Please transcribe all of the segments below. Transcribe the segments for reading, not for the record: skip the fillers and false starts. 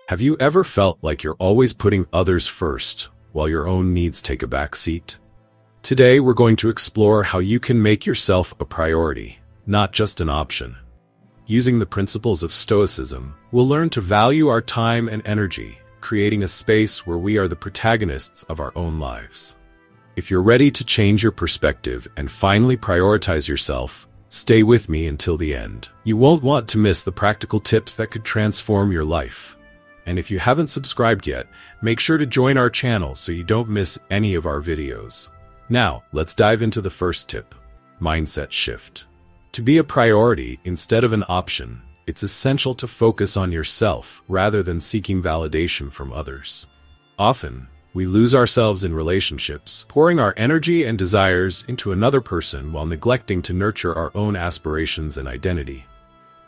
Have you ever felt like you're always putting others first while your own needs take a back seat? Today, we're going to explore how you can make yourself a priority, not just an option. Using the principles of Stoicism, we'll learn to value our time and energy, creating a space where we are the protagonists of our own lives. If you're ready to change your perspective and finally prioritize yourself, stay with me until the end. You won't want to miss the practical tips that could transform your life. And if you haven't subscribed yet, make sure to join our channel so you don't miss any of our videos. Now, let's dive into the first tip: mindset shift. To be a priority instead of an option, it's essential to focus on yourself rather than seeking validation from others. Often, we lose ourselves in relationships, pouring our energy and desires into another person while neglecting to nurture our own aspirations and identity.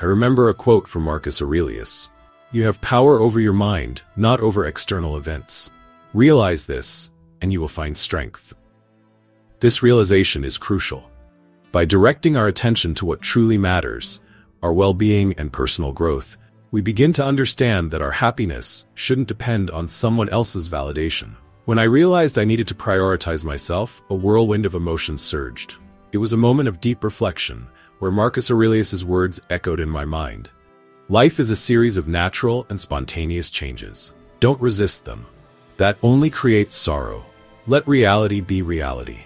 I remember a quote from Marcus Aurelius: "You have power over your mind, not over external events. Realize this, and you will find strength." This realization is crucial. By directing our attention to what truly matters, our well-being and personal growth, we begin to understand that our happiness shouldn't depend on someone else's validation. When I realized I needed to prioritize myself, a whirlwind of emotions surged. It was a moment of deep reflection, where Marcus Aurelius's words echoed in my mind. Life is a series of natural and spontaneous changes. Don't resist them. That only creates sorrow. Let reality be reality.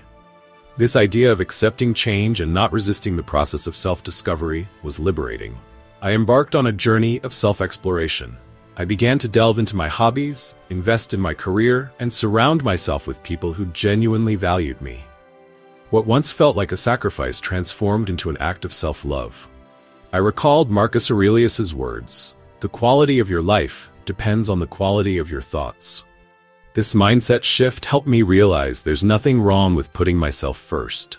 This idea of accepting change and not resisting the process of self-discovery was liberating. I embarked on a journey of self-exploration. I began to delve into my hobbies, invest in my career, and surround myself with people who genuinely valued me. What once felt like a sacrifice transformed into an act of self-love. I recalled Marcus Aurelius's words: "The quality of your life depends on the quality of your thoughts." This mindset shift helped me realize there's nothing wrong with putting myself first.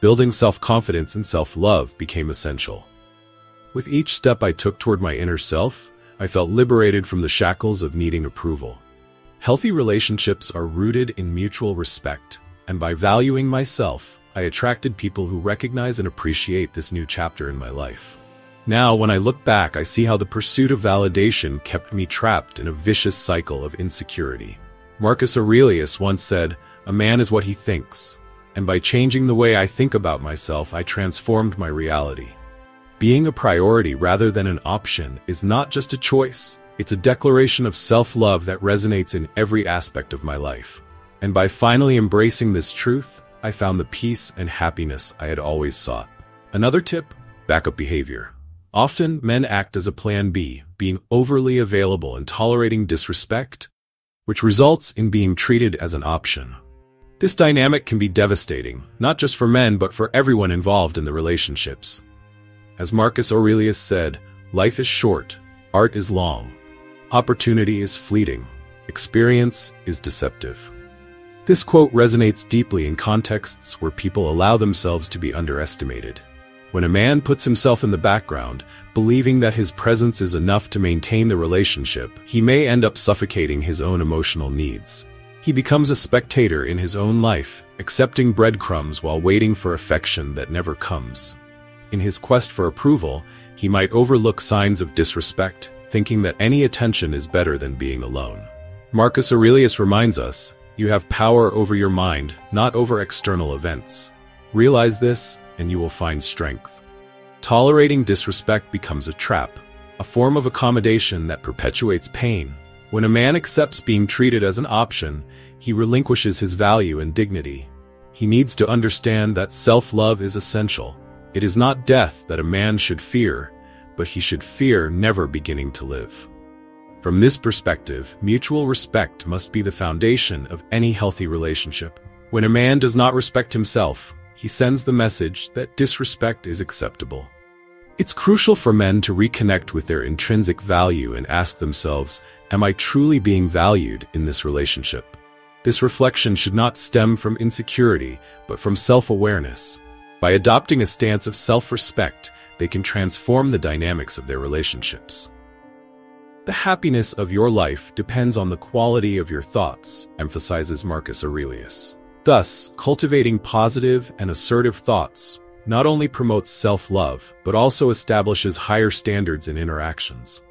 Building self-confidence and self-love became essential. With each step I took toward my inner self, I felt liberated from the shackles of needing approval. Healthy relationships are rooted in mutual respect, and by valuing myself, I attracted people who recognize and appreciate this new chapter in my life. Now, when I look back, I see how the pursuit of validation kept me trapped in a vicious cycle of insecurity. Marcus Aurelius once said, "A man is what he thinks," and by changing the way I think about myself, I transformed my reality. Being a priority rather than an option is not just a choice, it's a declaration of self-love that resonates in every aspect of my life. And by finally embracing this truth, I found the peace and happiness I had always sought. Another tip: backup behavior. Often, men act as a plan B, being overly available and tolerating disrespect, which results in being treated as an option. This dynamic can be devastating, not just for men but for everyone involved in the relationships. As Marcus Aurelius said, "Life is short, art is long, opportunity is fleeting, experience is deceptive." This quote resonates deeply in contexts where people allow themselves to be underestimated. When a man puts himself in the background, believing that his presence is enough to maintain the relationship, he may end up suffocating his own emotional needs. He becomes a spectator in his own life, accepting breadcrumbs while waiting for affection that never comes. In his quest for approval, he might overlook signs of disrespect, thinking that any attention is better than being alone. Marcus Aurelius reminds us, "You have power over your mind, not over external events. Realize this, and you will find strength." Tolerating disrespect becomes a trap, a form of accommodation that perpetuates pain. When a man accepts being treated as an option, he relinquishes his value and dignity. He needs to understand that self-love is essential. It is not death that a man should fear, but he should fear never beginning to live. From this perspective, mutual respect must be the foundation of any healthy relationship. When a man does not respect himself, he sends the message that disrespect is acceptable. It's crucial for men to reconnect with their intrinsic value and ask themselves, "Am I truly being valued in this relationship?" This reflection should not stem from insecurity, but from self-awareness. By adopting a stance of self-respect, they can transform the dynamics of their relationships. The happiness of your life depends on the quality of your thoughts, emphasizes Marcus Aurelius. Thus, cultivating positive and assertive thoughts not only promotes self-love, but also establishes higher standards in interactions.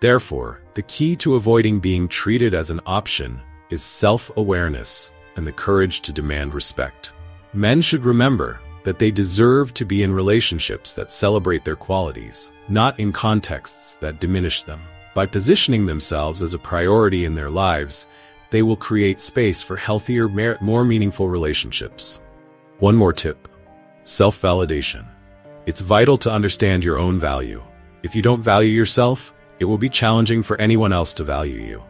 Therefore, the key to avoiding being treated as an option is self-awareness and the courage to demand respect. Men should remember that they deserve to be in relationships that celebrate their qualities, not in contexts that diminish them. By positioning themselves as a priority in their lives, they will create space for healthier, more meaningful relationships. One more tip: self-validation. It's vital to understand your own value. If you don't value yourself, it will be challenging for anyone else to value you.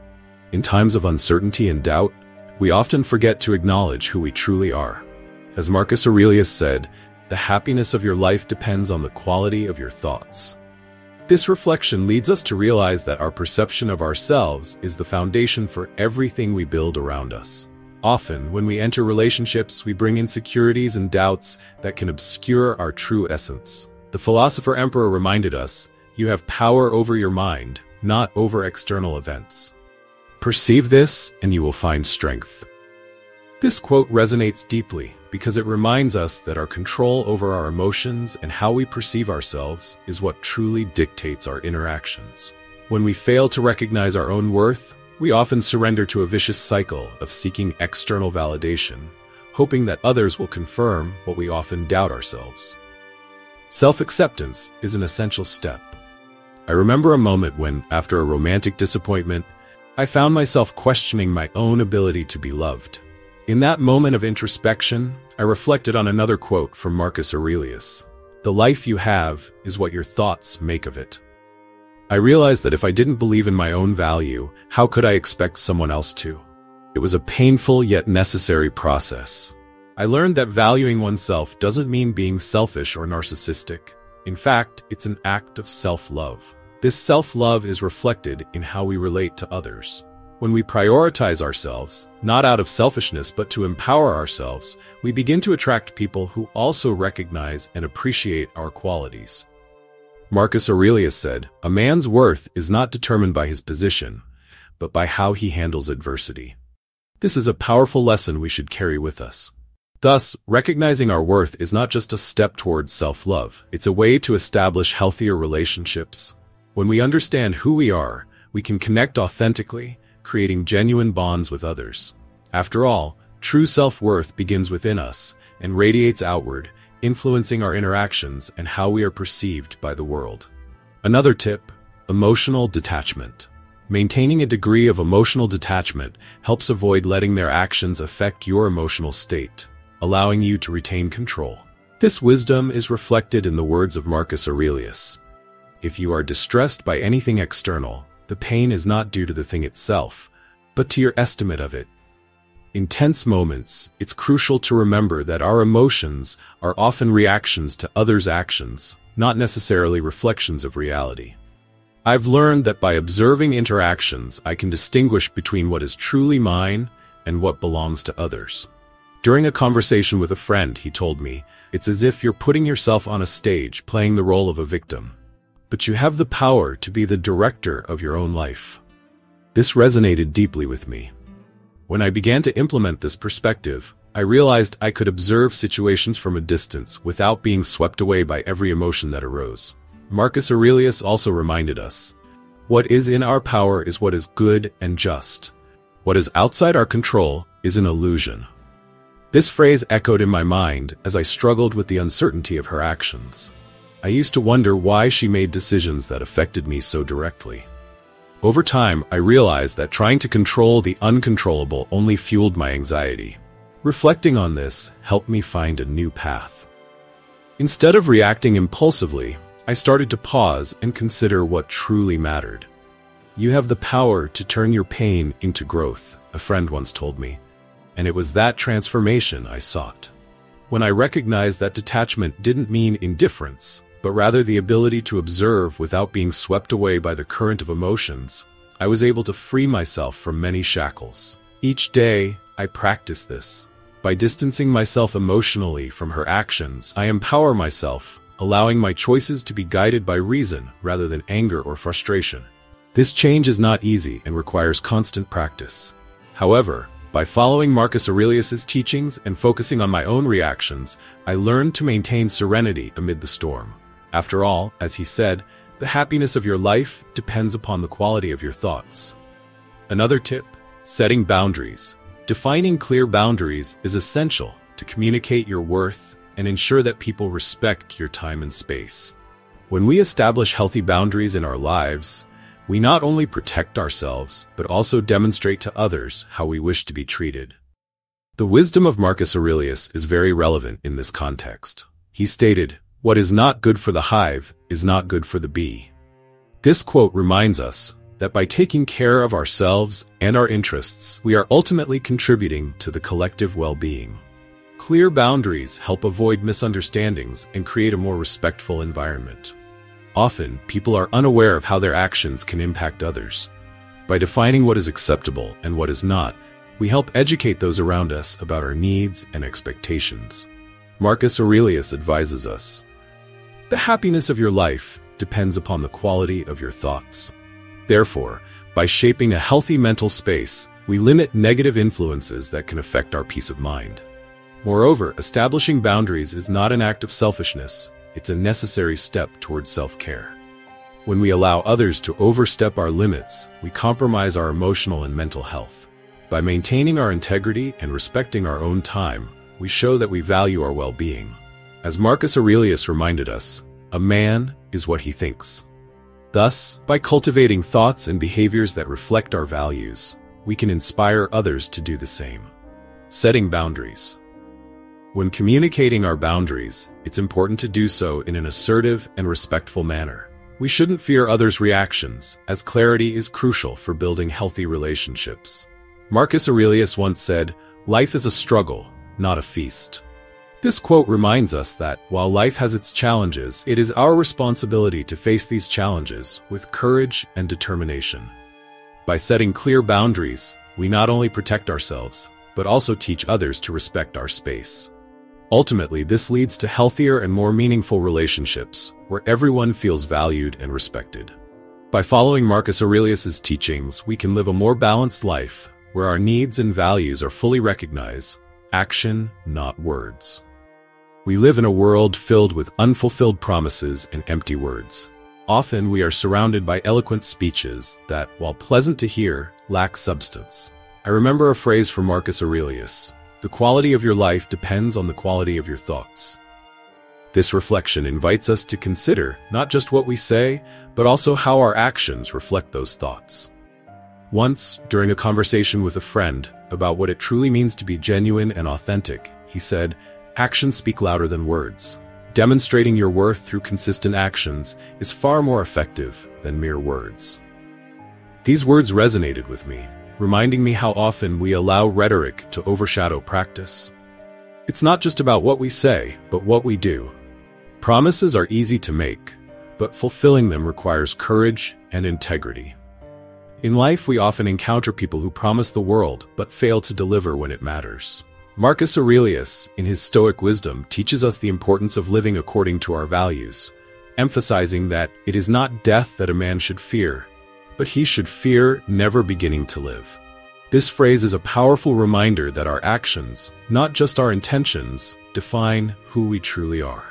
In times of uncertainty and doubt, we often forget to acknowledge who we truly are. As Marcus Aurelius said, the happiness of your life depends on the quality of your thoughts. This reflection leads us to realize that our perception of ourselves is the foundation for everything we build around us. Often, when we enter relationships, we bring insecurities and doubts that can obscure our true essence. The philosopher Emperor reminded us, "You have power over your mind, not over external events. Perceive this, and you will find strength." This quote resonates deeply because it reminds us that our control over our emotions and how we perceive ourselves is what truly dictates our interactions. When we fail to recognize our own worth, we often surrender to a vicious cycle of seeking external validation, hoping that others will confirm what we often doubt ourselves. Self-acceptance is an essential step. I remember a moment when, after a romantic disappointment, I found myself questioning my own ability to be loved. In that moment of introspection, I reflected on another quote from Marcus Aurelius: "The life you have is what your thoughts make of it." I realized that if I didn't believe in my own value, how could I expect someone else to? It was a painful yet necessary process. I learned that valuing oneself doesn't mean being selfish or narcissistic. In fact, it's an act of self-love. This self-love is reflected in how we relate to others. When we prioritize ourselves, not out of selfishness but to empower ourselves, we begin to attract people who also recognize and appreciate our qualities. Marcus Aurelius said, "A man's worth is not determined by his position, but by how he handles adversity." This is a powerful lesson we should carry with us. Thus, recognizing our worth is not just a step towards self-love, it's a way to establish healthier relationships. When we understand who we are, we can connect authentically, creating genuine bonds with others. After all, true self-worth begins within us and radiates outward, influencing our interactions and how we are perceived by the world. Another tip: emotional detachment. Maintaining a degree of emotional detachment helps avoid letting their actions affect your emotional state, allowing you to retain control. This wisdom is reflected in the words of Marcus Aurelius: "If you are distressed by anything external, the pain is not due to the thing itself, but to your estimate of it." In tense moments, it's crucial to remember that our emotions are often reactions to others' actions, not necessarily reflections of reality. I've learned that by observing interactions, I can distinguish between what is truly mine and what belongs to others. During a conversation with a friend, he told me, "It's as if you're putting yourself on a stage playing the role of a victim. But you have the power to be the director of your own life." This resonated deeply with me. When I began to implement this perspective, I realized I could observe situations from a distance without being swept away by every emotion that arose. Marcus Aurelius also reminded us, "What is in our power is what is good and just. What is outside our control is an illusion." This phrase echoed in my mind as I struggled with the uncertainty of her actions. I used to wonder why she made decisions that affected me so directly. Over time, I realized that trying to control the uncontrollable only fueled my anxiety. Reflecting on this helped me find a new path. Instead of reacting impulsively, I started to pause and consider what truly mattered. "You have the power to turn your pain into growth," a friend once told me, and it was that transformation I sought. When I recognized that detachment didn't mean indifference, but rather the ability to observe without being swept away by the current of emotions, I was able to free myself from many shackles. Each day, I practice this. By distancing myself emotionally from her actions, I empower myself, allowing my choices to be guided by reason rather than anger or frustration. This change is not easy and requires constant practice. However, by following Marcus Aurelius's teachings and focusing on my own reactions, I learned to maintain serenity amid the storm. After all, as he said, The happiness of your life depends upon the quality of your thoughts. Another tip: setting boundaries. Defining clear boundaries is essential to communicate your worth and ensure that people respect your time and space. When we establish healthy boundaries in our lives, we not only protect ourselves, but also demonstrate to others how we wish to be treated. The wisdom of Marcus Aurelius is very relevant in this context. He stated, "What is not good for the hive is not good for the bee." This quote reminds us that by taking care of ourselves and our interests, we are ultimately contributing to the collective well-being. Clear boundaries help avoid misunderstandings and create a more respectful environment. Often, people are unaware of how their actions can impact others. By defining what is acceptable and what is not, we help educate those around us about our needs and expectations. Marcus Aurelius advises us, "The happiness of your life depends upon the quality of your thoughts." Therefore, by shaping a healthy mental space, we limit negative influences that can affect our peace of mind. Moreover, establishing boundaries is not an act of selfishness, it's a necessary step towards self-care. When we allow others to overstep our limits, we compromise our emotional and mental health. By maintaining our integrity and respecting our own time, we show that we value our well-being. As Marcus Aurelius reminded us, a man is what he thinks. Thus, by cultivating thoughts and behaviors that reflect our values, we can inspire others to do the same. Setting boundaries. When communicating our boundaries, it's important to do so in an assertive and respectful manner. We shouldn't fear others' reactions, as clarity is crucial for building healthy relationships. Marcus Aurelius once said, "Life is a struggle, not a feast." This quote reminds us that, while life has its challenges, it is our responsibility to face these challenges with courage and determination. By setting clear boundaries, we not only protect ourselves, but also teach others to respect our space. Ultimately, this leads to healthier and more meaningful relationships, where everyone feels valued and respected. By following Marcus Aurelius's teachings, we can live a more balanced life, where our needs and values are fully recognized, action, not words. We live in a world filled with unfulfilled promises and empty words. Often we are surrounded by eloquent speeches that, while pleasant to hear, lack substance. I remember a phrase from Marcus Aurelius: "The quality of your life depends on the quality of your thoughts." This reflection invites us to consider not just what we say, but also how our actions reflect those thoughts. Once, during a conversation with a friend about what it truly means to be genuine and authentic, he said, "Actions speak louder than words. Demonstrating your worth through consistent actions is far more effective than mere words." These words resonated with me, reminding me how often we allow rhetoric to overshadow practice. It's not just about what we say, but what we do. Promises are easy to make, but fulfilling them requires courage and integrity. In life, we often encounter people who promise the world, but fail to deliver when it matters. Marcus Aurelius, in his Stoic wisdom, teaches us the importance of living according to our values, emphasizing that it is not death that a man should fear, but he should fear never beginning to live. This phrase is a powerful reminder that our actions, not just our intentions, define who we truly are.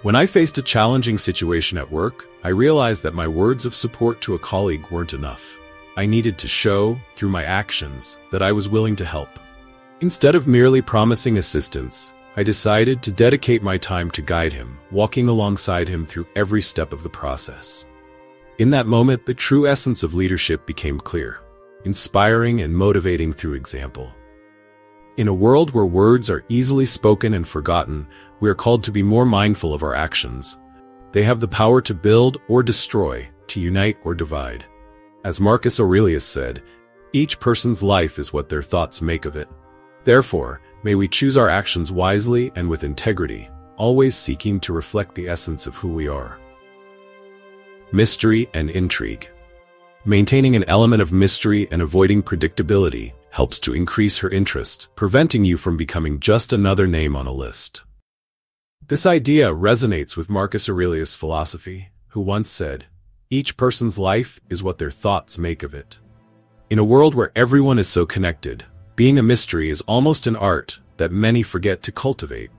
When I faced a challenging situation at work, I realized that my words of support to a colleague weren't enough. I needed to show, through my actions, that I was willing to help. Instead of merely promising assistance, I decided to dedicate my time to guide him, walking alongside him through every step of the process. In that moment, the true essence of leadership became clear, inspiring and motivating through example. In a world where words are easily spoken and forgotten, we are called to be more mindful of our actions. They have the power to build or destroy, to unite or divide. As Marcus Aurelius said, "Each person's life is what their thoughts make of it." Therefore, may we choose our actions wisely and with integrity, always seeking to reflect the essence of who we are. Mystery and intrigue. Maintaining an element of mystery and avoiding predictability helps to increase her interest, preventing you from becoming just another name on a list. This idea resonates with Marcus Aurelius' philosophy, who once said, "Each person's life is what their thoughts make of it." In a world where everyone is so connected, being a mystery is almost an art that many forget to cultivate.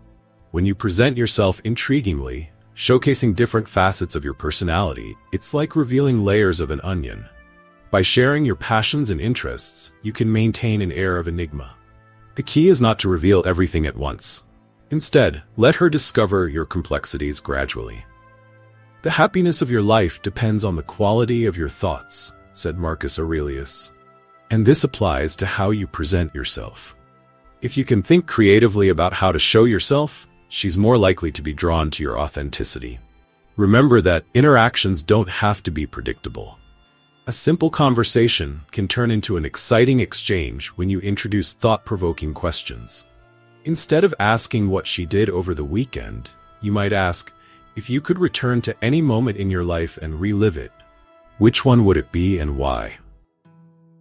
When you present yourself intriguingly, showcasing different facets of your personality. It's like revealing layers of an onion. By sharing your passions and interests, you can maintain an air of enigma. The key is not to reveal everything at once. Instead, let her discover your complexities gradually. The happiness of your life depends on the quality of your thoughts, said Marcus Aurelius. And this applies to how you present yourself. If you can think creatively about how to show yourself, she's more likely to be drawn to your authenticity. Remember that interactions don't have to be predictable. A simple conversation can turn into an exciting exchange when you introduce thought-provoking questions. Instead of asking what she did over the weekend, you might ask, if you could return to any moment in your life and relive it, which one would it be and why?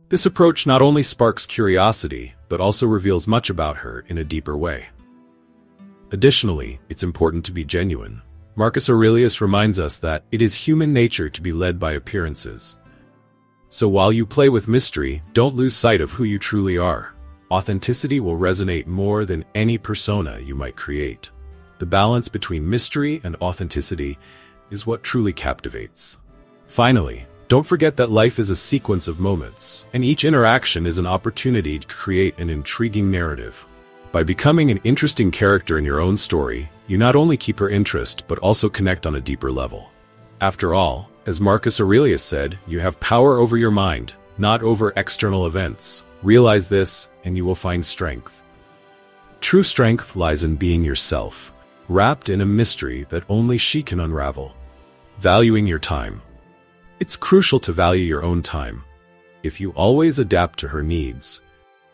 This approach not only sparks curiosity, but also reveals much about her in a deeper way. Additionally, it's important to be genuine. Marcus Aurelius reminds us that it is human nature to be led by appearances. So while you play with mystery, don't lose sight of who you truly are. Authenticity will resonate more than any persona you might create. The balance between mystery and authenticity is what truly captivates. Finally, don't forget that life is a sequence of moments, and each interaction is an opportunity to create an intriguing narrative. By becoming an interesting character in your own story, you not only keep her interest but also connect on a deeper level. After all, as Marcus Aurelius said, you have power over your mind, not over external events. Realize this, and you will find strength. True strength lies in being yourself, wrapped in a mystery that only she can unravel. Valuing your time. It's crucial to value your own time. If you always adapt to her needs,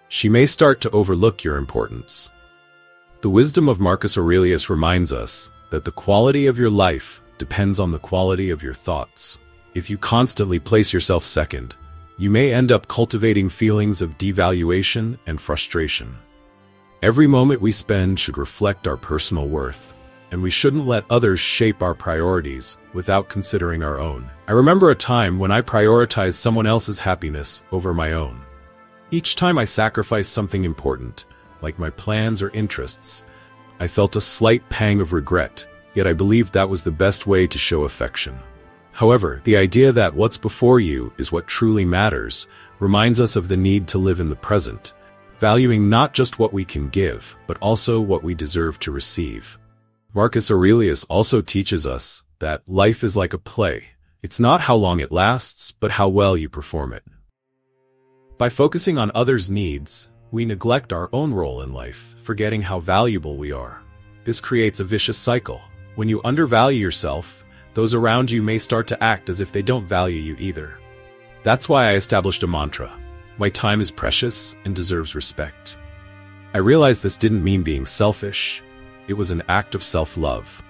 she may start to overlook your importance. The wisdom of Marcus Aurelius reminds us that the quality of your life depends on the quality of your thoughts. If you constantly place yourself second, you may end up cultivating feelings of devaluation and frustration. Every moment we spend should reflect our personal worth, and we shouldn't let others shape our priorities without considering our own. I remember a time when I prioritized someone else's happiness over my own. Each time I sacrificed something important, like my plans or interests, I felt a slight pang of regret, yet I believed that was the best way to show affection. However, the idea that what's before you is what truly matters reminds us of the need to live in the present, valuing not just what we can give, but also what we deserve to receive. Marcus Aurelius also teaches us that life is like a play. It's not how long it lasts, but how well you perform it. By focusing on others' needs, we neglect our own role in life, forgetting how valuable we are. This creates a vicious cycle. When you undervalue yourself, those around you may start to act as if they don't value you either. That's why I established a mantra. My time is precious and deserves respect. I realized this didn't mean being selfish. It was an act of self-love.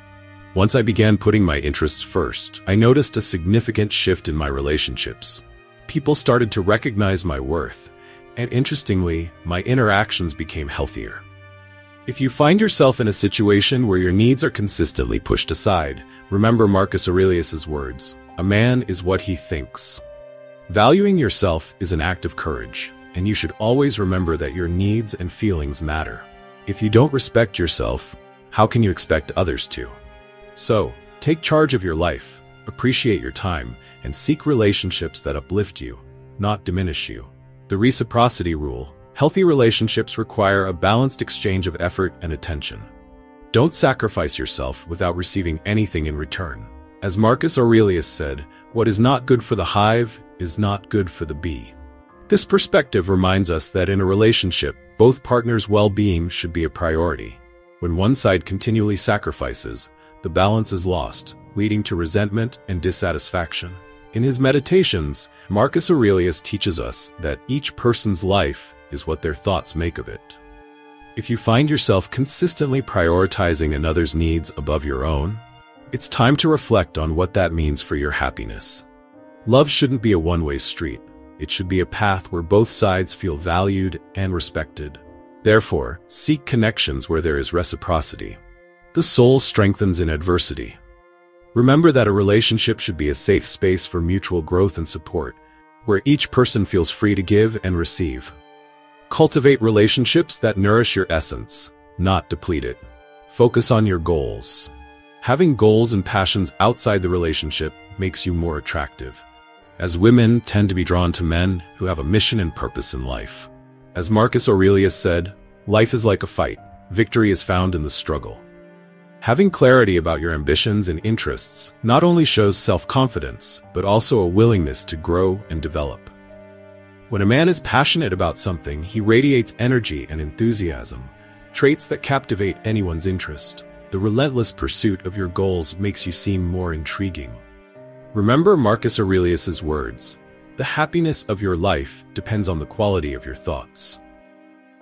Once I began putting my interests first, I noticed a significant shift in my relationships. People started to recognize my worth, and interestingly, my interactions became healthier. If you find yourself in a situation where your needs are consistently pushed aside, remember Marcus Aurelius's words, "A man is what he thinks." Valuing yourself is an act of courage, and you should always remember that your needs and feelings matter. If you don't respect yourself, how can you expect others to? So, take charge of your life, appreciate your time, and seek relationships that uplift you, not diminish you. The reciprocity rule. Healthy relationships require a balanced exchange of effort and attention. Don't sacrifice yourself without receiving anything in return. As Marcus Aurelius said, what is not good for the hive is not good for the bee. This perspective reminds us that in a relationship, both partners' well-being should be a priority. When one side continually sacrifices, the balance is lost, leading to resentment and dissatisfaction. In his meditations, Marcus Aurelius teaches us that each person's life is what their thoughts make of it. If you find yourself consistently prioritizing another's needs above your own, it's time to reflect on what that means for your happiness. Love shouldn't be a one-way street. It should be a path where both sides feel valued and respected. Therefore, seek connections where there is reciprocity. The soul strengthens in adversity. Remember that a relationship should be a safe space for mutual growth and support, where each person feels free to give and receive. Cultivate relationships that nourish your essence, not deplete it. Focus on your goals. Having goals and passions outside the relationship makes you more attractive, as women tend to be drawn to men who have a mission and purpose in life. As Marcus Aurelius said, life is like a fight. Victory is found in the struggle. Having clarity about your ambitions and interests not only shows self-confidence, but also a willingness to grow and develop. When a man is passionate about something, he radiates energy and enthusiasm, traits that captivate anyone's interest. The relentless pursuit of your goals makes you seem more intriguing. Remember Marcus Aurelius's words, "The happiness of your life depends on the quality of your thoughts."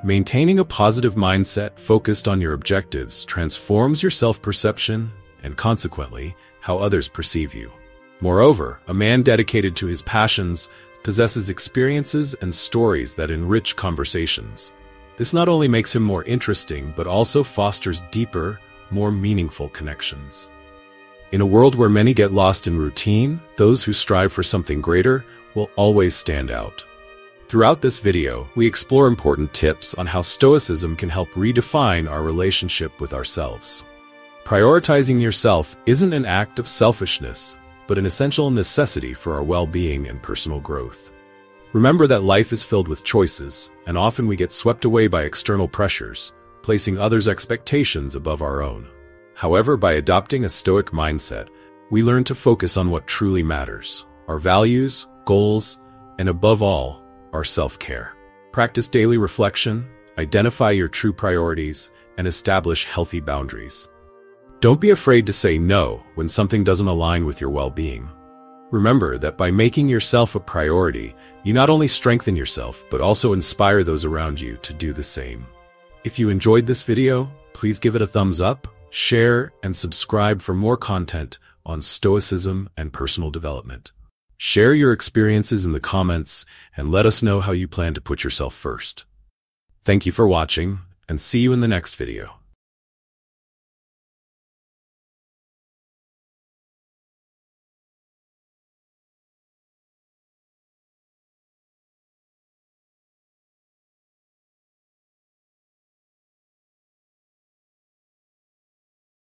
Maintaining a positive mindset focused on your objectives transforms your self-perception and, consequently, how others perceive you. Moreover, a man dedicated to his passions possesses experiences and stories that enrich conversations. This not only makes him more interesting, but also fosters deeper, more meaningful connections. In a world where many get lost in routine, those who strive for something greater will always stand out. Throughout this video, we explore important tips on how Stoicism can help redefine our relationship with ourselves. Prioritizing yourself isn't an act of selfishness, but an essential necessity for our well-being and personal growth. Remember that life is filled with choices, and often we get swept away by external pressures, placing others' expectations above our own. However, by adopting a Stoic mindset, we learn to focus on what truly matters: our values, goals, and above all, our self-care. Practice daily reflection, identify your true priorities, and establish healthy boundaries. Don't be afraid to say no when something doesn't align with your well-being. Remember that by making yourself a priority, you not only strengthen yourself, but also inspire those around you to do the same. If you enjoyed this video, please give it a thumbs up, share, and subscribe for more content on Stoicism and personal development. Share your experiences in the comments and let us know how you plan to put yourself first. Thank you for watching, and see you in the next video.